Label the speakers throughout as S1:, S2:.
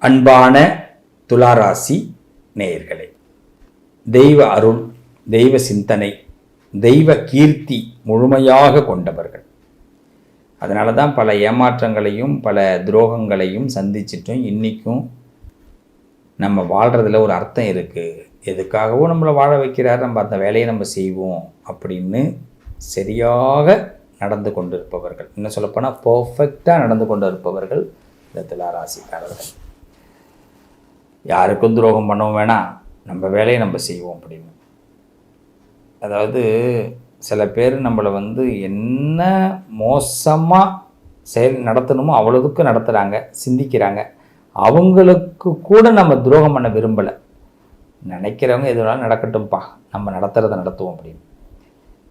S1: அன்பான துளாராசி நேயர்களே, தெய்வ அருள், தெய்வ சிந்தனை, தெய்வ கீர்த்தி முழுமையாக கொண்டவர்கள். அதனால தான் பல ஏமாற்றங்களையும் பல துரோகங்களையும் சந்திச்சிட்டோம். இன்றைக்கும் நம்ம வாழ்கிறதுல ஒரு அர்த்தம் இருக்குது. எதுக்காகவும் நம்மளை வாழ வைக்கிறார், நம்ம அந்த வேலையை நம்ம செய்வோம் அப்படின்னு சரியாக நடந்து கொண்டு இருப்பவர்கள், இன்னும் சொல்லப்போனால் பர்ஃபெக்டாக நடந்து கொண்டு இருப்பவர்கள் இந்த துளாராசிக்காரர்கள். யாருக்கும் துரோகம் பண்ணவும் வேணாம், நம்ம வேலையை நம்ம செய்வோம் அப்படின்னு. அதாவது சில பேர் நம்மளை என்ன மோசமாக நடத்தணுமோ அவ்வளோதுக்கு நடத்துகிறாங்க, சிந்திக்கிறாங்க. அவங்களுக்கு கூட நம்ம துரோகம் பண்ண விரும்பலை. நினைக்கிறவங்க எதுனாலும் நடக்கட்டும்ப்பா, நம்ம நடத்துகிறத நடத்துவோம் அப்படின்னு.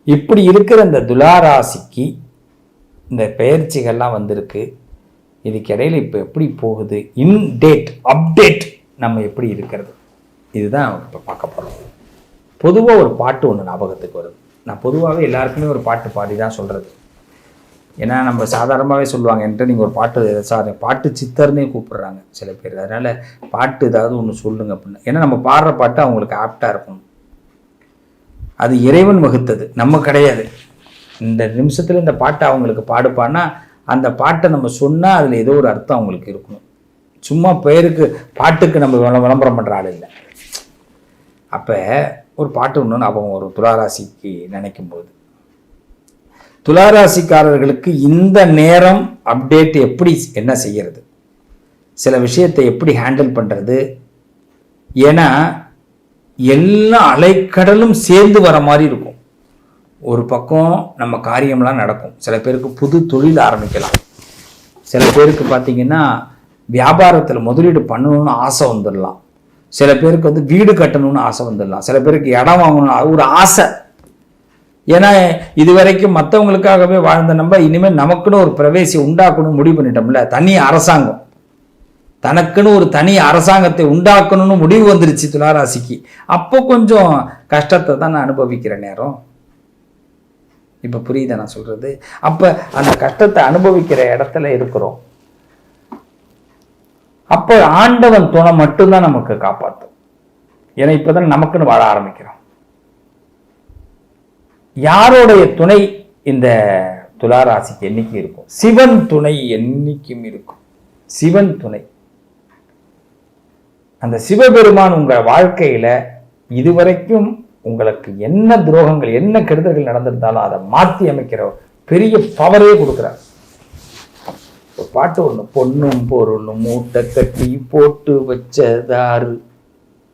S1: இப்படி இருக்கிற இந்த துளாராசிக்கு இந்த பெயர்ச்சிகள்லாம் வந்திருக்கு. இதுக்கிடையில் இப்போ எப்படி போகுது, அப்டேட் நம்ம எப்படி இருக்கிறது, இதுதான் இப்போ பார்க்க போகிறோம். பொதுவாக ஒரு பாட்டு ஒன்று ஞாபகத்துக்கு வருது. நான் பொதுவாகவே எல்லாருக்குமே ஒரு பாட்டு பாடி தான் சொல்கிறது. ஏன்னா நம்ம சாதாரணமாகவே சொல்லுவாங்க, என்கிட்ட நீங்கள் ஒரு பாட்டு பாட்டு சித்தர்னே கூப்பிடுறாங்க சில பேர். அதனால் பாட்டு ஏதாவது ஒன்று சொல்லுங்க அப்படின்னு. ஏன்னா நம்ம பாடுற பாட்டு அவங்களுக்கு ஆப்டாக இருக்கும். அது இறைவன் வகுத்தது, நம்ம கிடையாது. இந்த நிமிஷத்தில் இந்த பாட்டை அவங்களுக்கு பாடுப்பான்னா அந்த பாட்டை நம்ம சொன்னால் அதில் ஏதோ ஒரு அர்த்தம் அவங்களுக்கு இருக்கணும். சும்மா பேருக்கு பாட்டுக்கு நம்ம விளம்பரம் பண்ணுற ஆள் இல்லை. அப்போ ஒரு பாட்டு ஒன்று அவங்க ஒரு துளாராசிக்கு நினைக்கும் போது, துளாராசிக்காரர்களுக்கு இந்த நேரம் அப்டேட் எப்படி என்ன செய்கிறது, சில விஷயத்தை எப்படி ஹேண்டில் பண்ணுறது. ஏன்னா எல்லா அலைக்கடலும் சேர்ந்து வர மாதிரி இருக்கும். ஒரு பக்கம் நம்ம காரியம்லாம் நடக்கும். சில பேருக்கு புது தொழில் ஆரம்பிக்கலாம். சில பேருக்கு பார்த்திங்கன்னா வியாபாரத்தில் முதலீடு பண்ணணும்னு ஆசை வந்துடலாம். சில பேருக்கு வீடு கட்டணும்னு ஆசை வந்துடலாம். சில பேருக்கு இடம் வாங்கணும்னு ஒரு ஆசை. ஏன்னா இது வரைக்கும் மற்றவங்களுக்காகவே வாழ்ந்த நம்ம இனிமேல் நமக்குன்னு ஒரு பிரவேசி உண்டாக்கணும்னு முடிவு பண்ணிட்டோம்ல. தனி அரசாங்கம், தனக்குன்னு ஒரு தனி அரசாங்கத்தை உண்டாக்கணும்னு முடிவு வந்துருச்சு துளாராசிக்கு. அப்போ கொஞ்சம் கஷ்டத்தை தான் நான் அனுபவிக்கிற நேரம். இப்போ புரியுதா நான் சொல்றது? அப்போ அந்த கஷ்டத்தை அனுபவிக்கிற இடத்துல இருக்கிறோம். அப்போ ஆண்டவன் துணை மட்டும்தான் நமக்கு காப்பாற்றும். ஏன்னா இப்போதான் நமக்குன்னு வாழ ஆரம்பிக்கிறோம். யாரோடைய துணை இந்த துளாராசிக்கு என்னைக்கு இருக்கும்? சிவன் துணை என்னைக்கும் இருக்கும். சிவன் துணை. அந்த சிவபெருமான் உங்கள் வாழ்க்கையில் இதுவரைக்கும் உங்களுக்கு என்ன துரோகங்கள் என்ன கெடுதல்கள் நடந்திருந்தாலும் அதை மாற்றி அமைக்கிற பெரிய பவரே கொடுக்குறார். ஒரு பாட்டு ஒன்று, பொண்ணும் பொருளும் மூட்டை கட்டி போட்டு வச்சதாரு.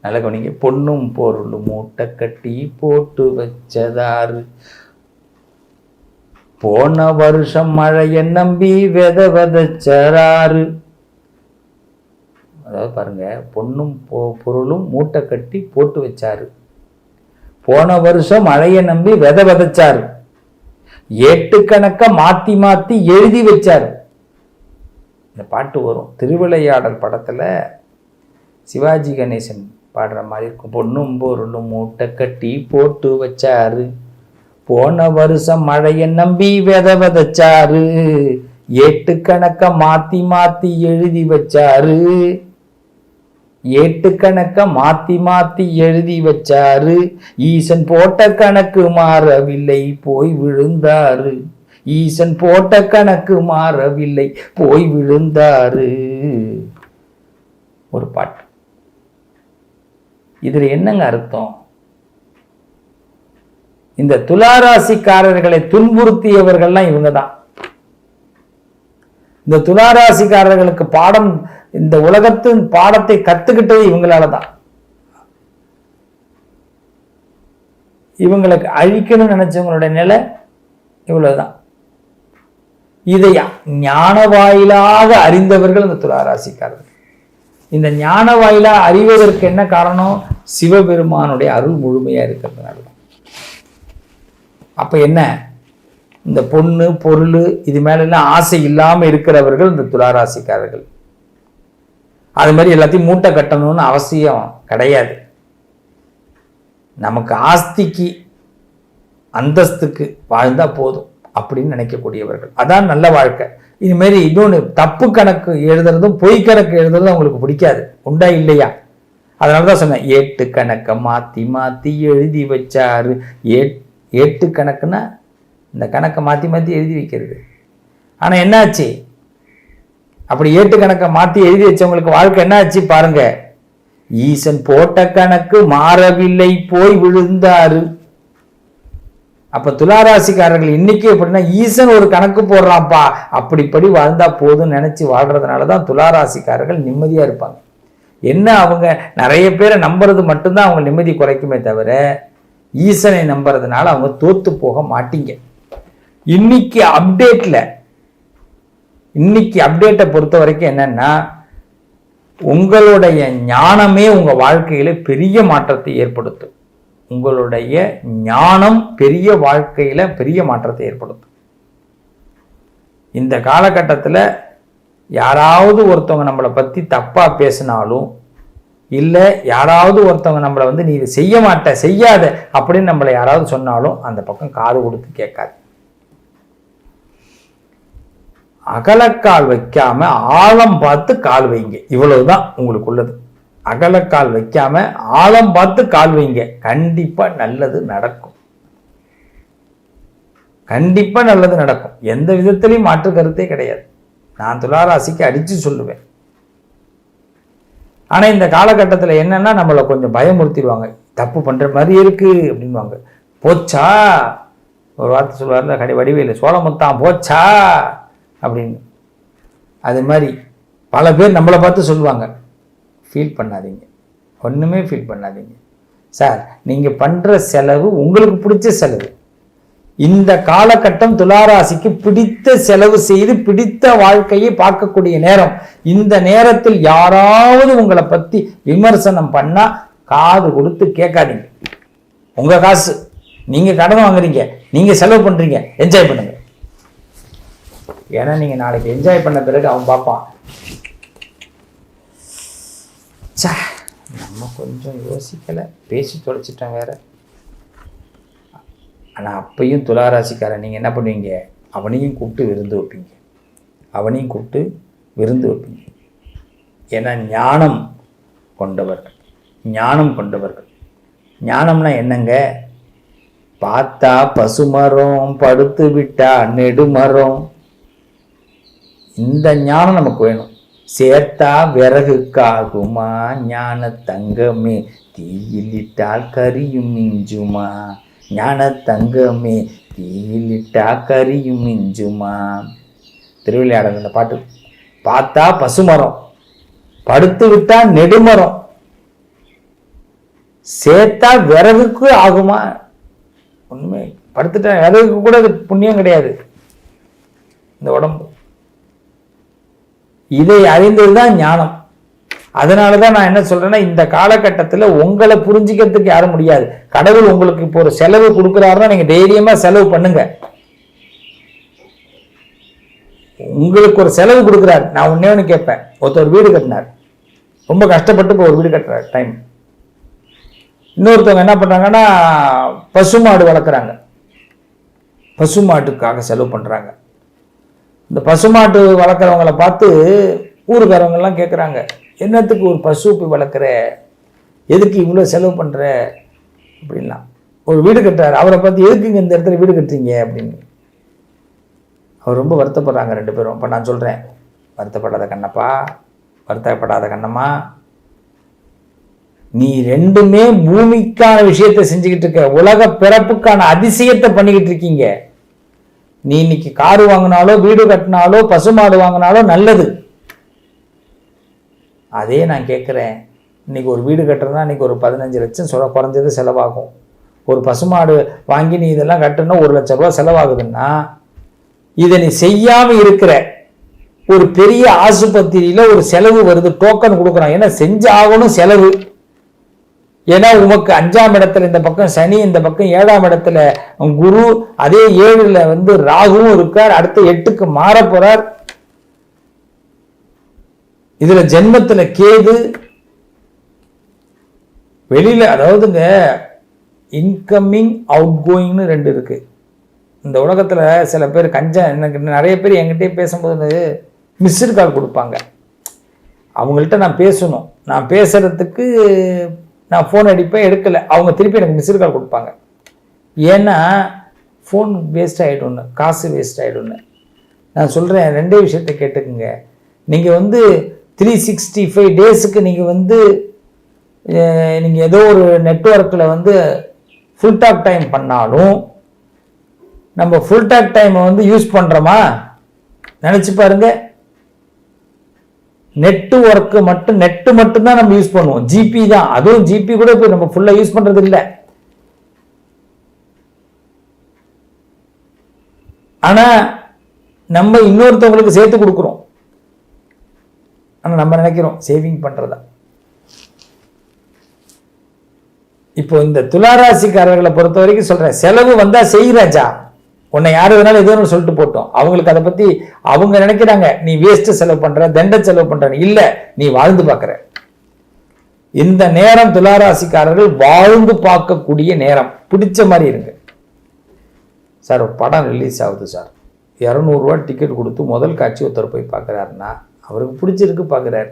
S1: நல்ல கவனிங்க, பொண்ணும் பொருளும் மூட்டை கட்டி போட்டு வச்சதாரு. போன வருஷம் மழையை நம்பி விதைச்சாரு. அதாவது பாருங்க, பொண்ணும் பொருளும் மூட்டை கட்டி போட்டு வச்சாரு. போன வருஷம் மழையை நம்பி விதைச்சாரு. ஏட்டுக்கணக்க மாத்தி மாத்தி எழுதி வச்சாரு. இந்த பாட்டு வரும் திருவிளையாடல் படத்துல சிவாஜி கணேசன் பாடுற மாதிரி இருக்கும். பொண்ணும் பொருளும் மூட்டை கட்டி போட்டு வச்சாரு. போன வருஷம் மழையை நம்பி விதைச்சாரு. ஏட்டுக்கணக்க மாத்தி மாத்தி எழுதி வச்சாரு. ஏட்டுக்கணக்க மாத்தி மாத்தி எழுதி வச்சாரு. ஈசன் போட்ட கணக்கு மாறவில்லை, போய் விழுந்தாரு. ஈசன் போட்ட கணக்கு மாறவில்லை, போய் விழுந்தாரு. ஒரு பாட்டு. இதுல என்னங்க அர்த்தம்? இந்த துளாராசிக்காரர்களை துன்புறுத்தியவர்கள்லாம் இவங்க தான். இந்த துளாராசிக்காரர்களுக்கு பாடம், இந்த உலகத்தின் பாடத்தை கத்துக்கிட்டது இவங்களால தான். இவங்களுக்கு அழிக்கணும்னு நினைச்சவங்களுடைய நிலை இவ்வளவுதான். இதை ஞான வாயிலாக அறிந்தவர்கள் இந்த துளாராசிக்காரர்கள். இந்த ஞான வாயிலா அறிவதற்கு என்ன காரணம்? சிவபெருமானுடைய அருள் முழுமையா இருக்கிறதுனால. அப்ப என்ன, இந்த பொண்ணு பொருள் இது மேலாம் ஆசை இல்லாம இருக்கிறவர்கள் இந்த துளாராசிக்காரர்கள். அது மாதிரி எல்லாத்தையும் மூட்டை கட்டணும்னு அவசியம் கிடையாது. நமக்கு ஆஸ்திக்கு அந்தஸ்துக்கு வாழ்ந்தா போதும் அப்படின்னு நினைக்கக்கூடியவர்கள். அதான் நல்ல வாழ்க்கை. இதுமாரி இன்னொன்று தப்பு கணக்கு எழுதுறதும் பொய் கணக்கு எழுதுறதும் அவங்களுக்கு பிடிக்காது. உண்டா இல்லையா? அதனால தான் சொன்னேன், ஏட்டு கணக்கை மாற்றி மாற்றி எழுதி வச்சாரு. ஏட்டு கணக்குன்னா இந்த கணக்கை மாற்றி மாற்றி எழுதி வைக்கிறது. ஆனால் என்னாச்சு, அப்படி ஏட்டு கணக்கை மாற்றி எழுதி வச்சவங்களுக்கு வாழ்க்கை என்ன ஆச்சு பாருங்க. ஈசன் போட்ட கணக்கு மாறவில்லை போய் விழுந்தாரு. அப்ப துளாராசிக்காரர்கள் இன்னைக்கு எப்படின்னா, ஈசன் ஒரு கணக்கு போடுறான்ப்பா, அப்படிப்படி வாழ்ந்தா போதும்னு நினைச்சு வாழ்றதுனாலதான் துளாராசிக்காரர்கள் நிம்மதியா இருப்பாங்க. என்ன, அவங்க நிறைய பேரை நம்புறது மட்டும்தான் அவங்க நிம்மதி குறைக்குமே தவிர, ஈசனை நம்புறதுனால அவங்க தோத்து போக மாட்டீங்க. இன்னைக்கு அப்டேட்டை பொறுத்த வரைக்கும் என்னன்னா, உங்களுடைய ஞானமே உங்க வாழ்க்கையில பெரிய மாற்றத்தை ஏற்படுத்தும். உங்களுடைய ஞானம் பெரிய வாழ்க்கையில பெரிய மாற்றத்தை ஏற்படுத்தும். இந்த காலகட்டத்தில் யாராவது ஒருத்தவங்க நம்மளை பத்தி தப்பா பேசினாலும், இல்லை யாராவது ஒருத்தவங்க நம்மளை வந்து நீ இதை செய்ய மாட்ட செய்யாத அப்படின்னு நம்மளை யாராவது சொன்னாலும் அந்த பக்கம் காது கொடுத்து கேட்காது. அகலக்கால் வைக்காம ஆழம் பார்த்து கால் வைங்க. இவ்வளவுதான் உங்களுக்கு உள்ளது. அகலக்கால் வைக்காம ஆழம் பார்த்து கால் வைங்க. கண்டிப்பா நல்லது நடக்கும். கண்டிப்பா நல்லது நடக்கும். எந்த விதத்திலையும் மாற்று கருத்தே கிடையாது. நான் துளாராசிக்கு அடிச்சு சொல்லுவேன். ஆனா இந்த காலகட்டத்தில் என்னன்னா, நம்மளை கொஞ்சம் பயமுறுத்திடுவாங்க. தப்பு பண்ற மாதிரி இருக்கு அப்படின்வாங்க. போச்சா, ஒரு வார்த்தை சொல்லுவார்ல வடிவேலு, சோழமுத்தான் போச்சா அப்படின்னு. அது மாதிரி பல பேர் நம்மளை பார்த்து சொல்லுவாங்க. ஃபீல் பண்ணாதீங்க, ஒன்றுமே ஃபீல் பண்ணாதீங்க சார். நீங்கள் பண்ணுற செலவு உங்களுக்கு பிடிச்ச செலவு. இந்த காலகட்டம் துளாராசிக்கு பிடித்த செலவு செய்து பிடித்த வாழ்க்கையை பார்க்கக்கூடிய நேரம். இந்த நேரத்தில் யாராவது உங்களை பற்றி விமர்சனம் பண்ணால் காது கொடுத்து கேட்காதீங்க. உங்கள் காசு, நீங்கள் கடன் வாங்குறீங்க, நீங்கள் செலவு பண்ணுறீங்க, என்ஜாய் பண்ணுங்க. ஏன்னா நீங்கள் நாளைக்கு என்ஜாய் பண்ண பிறகு அவன் பார்ப்பான், நம்ம கொஞ்சம் யோசிக்கலை, பேசி தொலைச்சிட்டேன் வேற. ஆனால் அப்பையும் துளாராசிக்காரன் நீங்கள் என்ன பண்ணுவீங்க, அவனையும் கூப்பிட்டு விருந்து வைப்பீங்க. ஏன்னா ஞானம் கொண்டவர்கள். ஞானம்னா என்னங்க, பார்த்தா பசுமரம் படுத்து விட்டா நெடுமரம். இந்த ஞானம் நமக்கு வேணும். சேர்த்தா விறகுக்காகுமா ஞான தங்கமே, தீயிலிட்டால் கரியும் மிஞ்சுமா. ஞான தங்கமே, தீயிலிட்டா கரியும் மிஞ்சுமா. திருவிளையாடல் இந்த பாட்டு. பார்த்தா பசுமரம் படுத்து விட்டா நெடுமரம், சேர்த்தா விறகுக்கு ஆகுமா. உண்மை, படுத்துட்டா விறகுக்கு கூட அது புண்ணியம் கிடையாது இந்த உடம்பு. இதை அறிந்ததுதான் ஞானம். அதனாலதான் நான் என்ன சொல்றேன்னா, இந்த காலகட்டத்தில் உங்களை புரிஞ்சுக்கிறதுக்கு யாரும் முடியாது. கடவுள் உங்களுக்கு இப்போ ஒரு செலவு கொடுக்குறாருன்னா நீங்க தைரியமா செலவு பண்ணுங்க. உங்களுக்கு ஒரு செலவு கொடுக்குறாரு. நான் ஒண்ணு கேட்பேன். ஒருத்தர் வீடு கட்டினார், ரொம்ப கஷ்டப்பட்டு இப்போ ஒரு வீடு கட்டுறாரு டைம். இன்னொருத்தவங்க என்ன பண்றாங்கன்னா, பசுமாடு வளர்க்குறாங்க, பசுமாட்டுக்காக செலவு பண்றாங்க. இந்த பசுமாட்டு வளர்க்குறவங்களை பார்த்து ஊருக்காரவங்கெல்லாம் கேட்குறாங்க, என்னத்துக்கு ஒரு பசு போய் வளர்க்குற, எதுக்கு இவ்வளோ செலவு பண்ணுற அப்படின்லாம். ஒரு வீடு கட்டுறாரு, அவரை பார்த்து எதுக்குங்க இந்த இடத்துல வீடு கட்டுறீங்க அப்படின்னு. அவர் ரொம்ப வருத்தப்படுறாங்க ரெண்டு பேரும். இப்போ நான் சொல்கிறேன், வருத்தப்படாத கண்ணப்பா, வருத்தப்படாத கண்ணம்மா, நீ ரெண்டுமே பூமிக்கான விஷயத்தை செஞ்சுக்கிட்டு இருக்க, உலக பிறப்புக்கான அதிசயத்தை பண்ணிக்கிட்டு இருக்கீங்க. நீ இன்னைக்கு காரு வாங்கினாலோ வீடு கட்டினாலோ பசுமாடு வாங்கினாலோ நல்லது. அதே நான் கேட்குறேன், இன்னைக்கு ஒரு வீடு கட்டுறதுனா இன்னைக்கு ஒரு 15 லட்சம் குறைஞ்சது செலவாகும். ஒரு பசுமாடு வாங்கி நீ இதெல்லாம் கட்டணும் 1 லட்சம் ரூபா செலவாகுதுன்னா, இதை நீ செய்யாம இருக்கிற ஒரு பெரிய ஆஸ்பத்திரியில ஒரு செலவு வருது, டோக்கன் கொடுக்குறான், ஏன்னா செஞ்சு ஆகணும் செலவு. ஏன்னா உமக்கு 5ஆம் இடத்துல இந்த பக்கம் சனி, இந்த பக்கம் 7ஆம் இடத்துல குரு, அதே 7ல ராகுவும் இருக்கார், அடுத்த 8க்கு மாற போறார். இதுல ஜென்மத்துல கேது வெளியில, அதாவதுங்க இன்கமிங் அவுட் கோயிங்னு 2 இருக்கு. இந்த உலகத்தில் சில பேர் எனக்கு நிறைய பேர் என்கிட்டயே பேசும்போது மிஸ்டு கால் கொடுப்பாங்க. அவங்கள்ட்ட நான் பேசணும், நான் பேசுகிறதுக்கு நான் ஃபோன் அடிப்பேன், எடுக்கலை, அவங்க திருப்பி எனக்கு மிஸ்டு கால் கொடுப்பாங்க. ஏன்னா ஃபோன் வேஸ்ட் ஆகிடும்னு, காசு வேஸ்ட் ஆகிடும்னு. நான் சொல்கிறேன், ரெண்டே விஷயத்தை கேட்டுக்குங்க. நீங்கள் 365 டேஸுக்கு நீங்கள் ஏதோ ஒரு நெட்வொர்க்கில் ஃபுல் டாக் டைம் பண்ணாலும் நம்ம ஃபுல் டாக் டைமை யூஸ் பண்ணுறோமா நினச்சி பாருங்க. நெட்டு மட்டும்தான் நம்ம யூஸ் பண்ணுவோம். ஜிபி தான், அதுவும் ஜிபி கூட இப்போ நம்ம ஃபுல்லாக யூஸ் பண்ணுறது இல்லை. ஆனால் நம்ம இன்னொருத்தவங்களுக்கு சேர்த்து கொடுக்குறோம். ஆனால் நம்ம நினைக்கிறோம் சேவிங் பண்ணுறதா. இப்போ இந்த துளாராசிக்காரர்களை பொறுத்த வரைக்கும் சொல்கிறேன், செலவு வந்தால் செய்கிறாஜா, உன்னை யார் வேணாலும் எதோ ஒன்று சொல்லிட்டு போட்டோம். அவங்களுக்கு அதை பற்றி அவங்க நினைக்கிறாங்க நீ வேஸ்ட்டு செலவு பண்ணுற, தண்ட செலவு பண்ணுற. இல்லை, நீ வாழ்ந்து பார்க்குற. இந்த நேரம் துளாராசிக்காரர்கள் வாழ்ந்து பார்க்கக்கூடிய நேரம். பிடிச்ச மாதிரி இருங்க சார். ஒரு படம் ரிலீஸ் ஆகுது சார், 200 ரூபா டிக்கெட் கொடுத்து முதல் காட்சி ஒருத்தர் போய் பார்க்குறாருன்னா அவருக்கு பிடிச்சிருக்கு பார்க்குறாரு.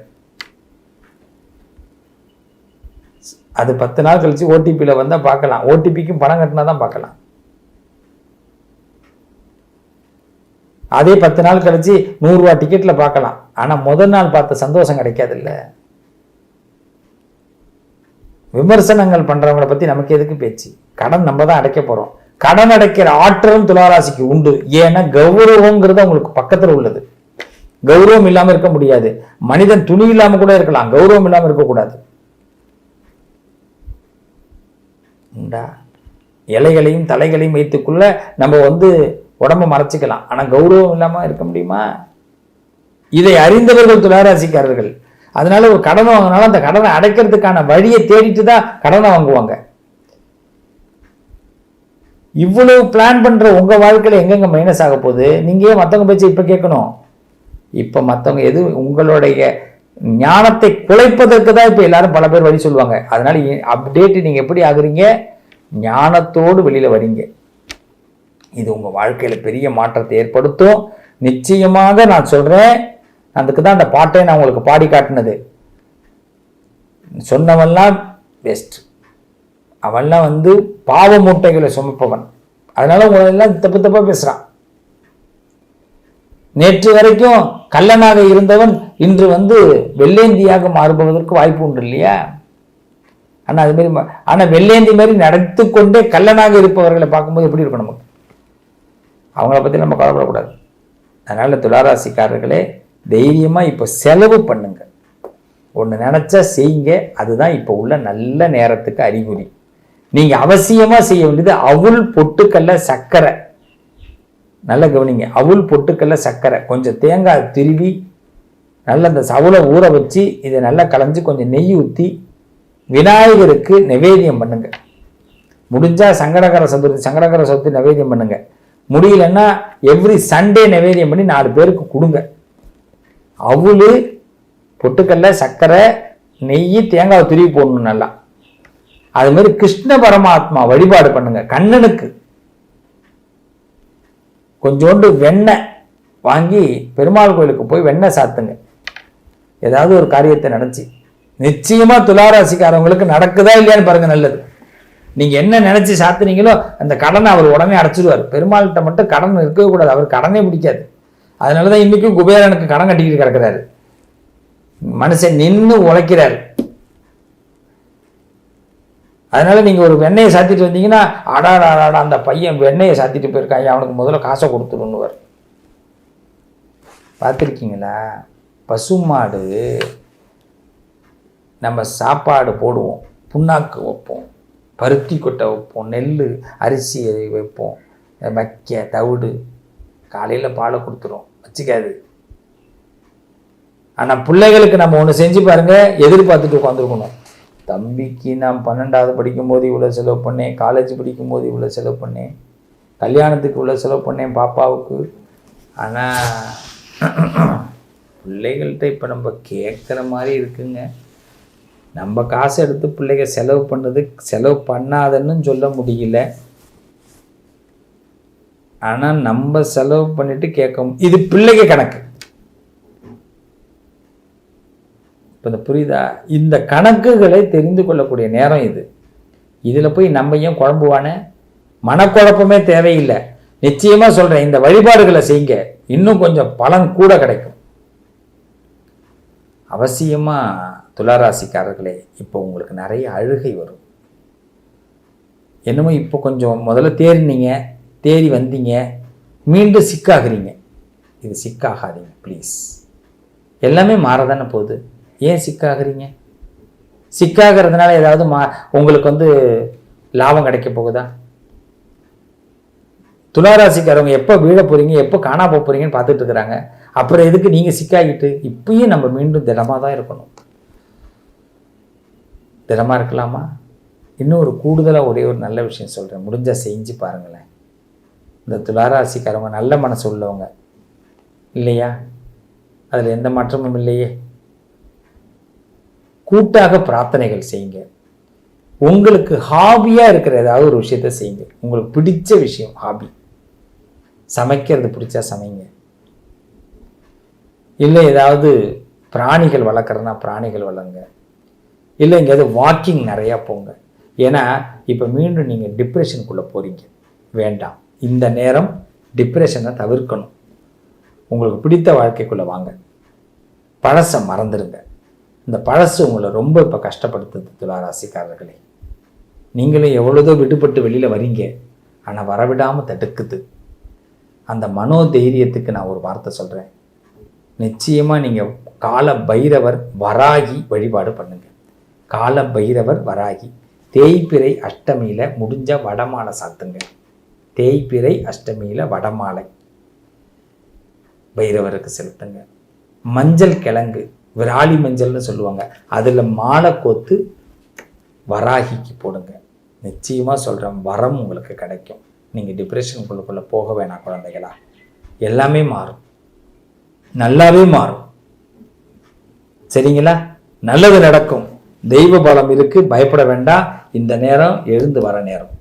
S1: அது 10 நாள் கழிச்சு ஓடிபியில் வந்தால் பார்க்கலாம். ஓடிபிக்கும் பணம் கட்டினா தான் பார்க்கலாம். அதே 10 நாள் கழிச்சு 100 ரூபா டிக்கெட்டில் பார்க்கலாம். ஆனால் முதல் நாள் பார்த்த சந்தோஷம் கிடைக்காது. இல்லை, விமர்சனங்கள் பண்ணுறவங்களை பற்றி நமக்கு எதுக்கு பேச்சு? கடன் நம்ம தான் அடைக்க போகிறோம். கடன் அடைக்கிற ஆற்றலும் துளாராசிக்கு உண்டு. ஏன்னா கௌரவங்கிறது அவங்களுக்கு பக்கத்தில் உள்ளது. கௌரவம் இல்லாமல் இருக்க முடியாது. மனிதன் துணி இல்லாமல் கூட இருக்கலாம், கௌரவம் இல்லாமல் இருக்கக்கூடாது. உண்டா? இலைகளையும் தலைகளையும் வைத்துக்குள்ள நம்ம உடம்ப மறைச்சிக்கலாம். ஆனால் கௌரவம் இல்லாமல் இருக்க முடியுமா? இதை அறிந்தவர்கள் துளாராசிக்காரர்கள். அதனால ஒரு கடனை வாங்கினாலும் அந்த கடனை அடைக்கிறதுக்கான வழியை தேடிட்டு தான் கடனை வாங்குவாங்க. இவ்வளவு பிளான் பண்ற உங்க வாழ்க்கையில எங்கெங்க மைனஸ் ஆக போகுது? நீங்க ஏன் மற்றவங்க பேச்சு இப்ப கேட்கணும்? இப்ப மற்றவங்க எது உங்களுடைய ஞானத்தை குலைப்பதற்கு தான் இப்ப எல்லாரும் பல பேர் வழி சொல்லுவாங்க. அதனால அப்டேட் நீங்க எப்படி ஆகுறீங்க? ஞானத்தோடு வெளியில வரீங்க. இது உங்க வாழ்க்கையில பெரிய மாற்றத்தை ஏற்படுத்தும். நிச்சயமாக நான் சொல்றேன். அதுக்கு தான் அந்த பாட்டை நான் உங்களுக்கு பாடி காட்டினது. சொன்னவன்லாம் பெஸ்ட், அவன்லாம் பாவ மூட்டைகளை சுமப்பவன். அதனால உங்களெல்லாம் தப்பு தப்பா பேசுறான். நேற்று வரைக்கும் கள்ளனாக இருந்தவன் இன்று வெள்ளேந்தியாக மாறுபவதற்கு வாய்ப்பு உண்டு இல்லையா? ஆனா அது மாதிரி ஆனா வெள்ளேந்தி மாதிரி நடத்து கொண்டே கள்ளனாக இருப்பவர்களை பார்க்கும்போது எப்படி இருக்கும் நமக்கு? அவங்கள பத்தி நம்ம கவலைப்படக்கூடாது. அதனால துளாராசிக்காரர்களே, தைரியமா இப்ப செலவு பண்ணுங்க. ஒண்ணு நினைச்சா செய்யுங்க. அதுதான் இப்ப உள்ள நல்ல நேரத்துக்கு அறிகுறி. நீங்க அவசியமா செய்ய வேண்டியது அவுள் பொட்டுக்கல்ல சர்க்கரை. நல்ல கவனிங்க. அவுள் பொட்டுக்கல்ல சர்க்கரை, கொஞ்சம் தேங்காய் திருவி நல்ல அந்த சவுளை ஊற வச்சு இதை நல்லா களைஞ்சு கொஞ்சம் நெய் ஊற்றி விநாயகருக்கு நிவேதியம் பண்ணுங்க. முடிஞ்சா சங்கடகர சதுர்த்தி நிவேதியம் பண்ணுங்க. முடியலன்னா எவ்ரி சண்டே நிவேதியம் பண்ணி 4 பேருக்கு கொடுங்க. அவுள் பொட்டுக்கல்ல சர்க்கரை நெய் தேங்காய் துருவி போடணும் நல்லா. அது மாதிரி கிருஷ்ண பரமாத்மா வழிபாடு பண்ணுங்க. கண்ணனுக்கு கொஞ்சோண்டு வெண்ணெய் வாங்கி பெருமாள் கோயிலுக்கு போய் வெண்ணெய் சாத்துங்க. ஏதாவது ஒரு காரியத்தை நினைச்சு நிச்சயமா துளாராசிக்காரவங்களுக்கு நடக்குதா இல்லையான்னு பாருங்க. நல்லது. நீங்க என்ன நினைச்சு சாத்துனீங்களோ அந்த கடனை அவர் உடனே அடைச்சிடுவார். பெருமாள்கிட்ட மட்டும் கடன் இருக்கவே கூடாது. அவர் கடனே பிடிக்காது. அதனாலதான் இன்னைக்கும் குபேரனுக்கு கடன் கட்டிக்கிட்டு கிடக்கிறாரு. மனுஷன் நின்று உழைக்கிறாரு. அதனால நீங்க ஒரு வெண்ணெயை சாத்திட்டு வந்தீங்கன்னா அடாடா அந்த பையன் வெண்ணெயை சாத்திட்டு போயிருக்காங்க, அவனுக்கு முதல்ல காசை கொடுத்துருன்னுவார். பார்த்துருக்கீங்களா? பசுமாடு நம்ம சாப்பாடு போடுவோம், புண்ணாக்கு வைப்போம், பருத்தி கொட்டை வைப்போம், நெல் அரிசி வைப்போம், வைக்க தவிடு, காலையில் பாலை கொடுத்துரும், வச்சுக்காது. ஆனால் பிள்ளைகளுக்கு நம்ம ஒன்று செஞ்சு பாருங்க, எதிர்பார்த்துட்டு உட்காந்துருக்கணும். தம்பிக்கு நான் 12வது படிக்கும்போது இவ்வளோ செலவு பண்ணேன், காலேஜ் படிக்கும்போது இவ்வளோ செலவு பண்ணேன், கல்யாணத்துக்கு இவ்வளோ செலவு பண்ணேன் பாப்பாவுக்கு. ஆனால் பிள்ளைகள்கிட்ட இப்போ நம்ம கேட்குற மாதிரி இருக்குங்க. நம்ம காசு எடுத்து பிள்ளைங்க செலவு பண்ணாதன்னு சொல்ல முடியல. ஆனால் நம்ம செலவு பண்ணிட்டு கேட்கும். இது பிள்ளைக்கு கணக்கு. இப்போ இந்த புரியுதா? இந்த கணக்குகளை தெரிந்து கொள்ளக்கூடிய நேரம் இது. இதில் போய் நம்ம ஏன் குழம்புவானே? மனக்குழப்பமே தேவையில்லை. நிச்சயமாக சொல்கிறேன், இந்த வழிபாடுகளை செய்யுங்க, இன்னும் கொஞ்சம் பலன் கூட கிடைக்கும். அவசியமாக துளாராசிக்காரர்களே, இப்போ உங்களுக்கு நிறைய அழுகை வரும். என்னமோ இப்போ கொஞ்சம் முதல்ல தேறி வந்தீங்க, மீண்டும் சிக்காகிறீங்க. இது சிக்காகாதீங்க ப்ளீஸ். எல்லாமே மாறதானே போகுது. ஏன் சிக்காகிறீங்க? சிக்காகிறதுனால ஏதாவது உங்களுக்கு லாபம் கிடைக்க போகுதா? துளாராசிக்காரவங்க எப்போ வீழ போகிறீங்க, எப்போ காணா போகிறீங்கன்னு பார்த்துட்டு இருக்கிறாங்க. அப்புறம் எதுக்கு நீங்கள் சிக்காகிட்டு? இப்பயும் நம்ம மீண்டும் திடமாக தான் இருக்கணும். திடமாக இருக்கலாமா? இன்னும் ஒரு கூடுதலாக ஒரே ஒரு நல்ல விஷயம் சொல்கிறேன், முடிஞ்சால் செஞ்சு பாருங்களேன். இந்த துளாராசிக்காரவங்க நல்ல மனசு உள்ளவங்க இல்லையா? அதில் எந்த மாற்றமும் இல்லையே. கூட்டாக பிரார்த்தனைகள் செய்யுங்க. உங்களுக்கு ஹாபியாக இருக்கிற ஏதாவது ஒரு விஷயத்த செய்யுங்க. உங்களுக்கு பிடிச்ச விஷயம் ஹாபி. சமைக்கிறது பிடிச்சா சமைங்க. இல்லை ஏதாவது பிராணிகள் வளர்க்குறதுனா பிராணிகள் வளருங்க. இல்லை எங்கேயாவது வாக்கிங் நிறையா போங்க. ஏன்னா இப்போ மீண்டும் நீங்கள் டிப்ரெஷனுக்குள்ளே போகிறீங்க. வேண்டாம். இந்த நேரம் டிப்ரெஷனை தவிர்க்கணும். உங்களுக்கு பிடித்த வாழ்க்கைக்குள்ளே வாங்க. பழசை மறந்துடுங்க. இந்த பழசு உங்களை ரொம்ப இப்போ கஷ்டப்படுத்துது துளாராசிக்காரர்களே. நீங்களும் எவ்வளோதோ விடுபட்டு வெளியில் வரீங்க, ஆனால் வரவிடாமல் தடுக்குது. அந்த மனோதைரியத்துக்கு நான் ஒரு வார்த்தை சொல்கிறேன். நிச்சயமாக நீங்கள் கால பைரவர் வராகி வழிபாடு பண்ணுங்க. கால பைரவர் வராகி தேய்பிறை அஷ்டமியில் முடிஞ்ச வடமாலை சாத்துங்க. தேய்பிறை அஷ்டமியில் வடமாலை பைரவருக்கு செலுத்துங்க. மஞ்சள் கிழங்கு, விராலி மஞ்சள்னு சொல்லுவாங்க, அதில் மாலை கோத்து வராகிக்கு போடுங்க. நிச்சயமாக சொல்கிறேன், வரம் உங்களுக்கு கிடைக்கும். நீங்கள் டிப்ரெஷனுக்குள்ளே போக வேணாம் குழந்தைகளா. எல்லாமே மாறும், நல்லாவே மாறும். சரிங்களா? நல்லது நடக்கும். தெய்வ பலம் இருக்குது, பயப்பட வேண்டாம். இந்த நேரம் எழுந்து வர நேரம்.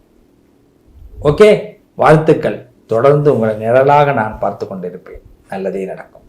S1: ஓகே, வாழ்த்துக்கள். தொடர்ந்து உங்களை நிழலாக நான் பார்த்து கொண்டிருப்பேன். நல்லதே நடக்கும்.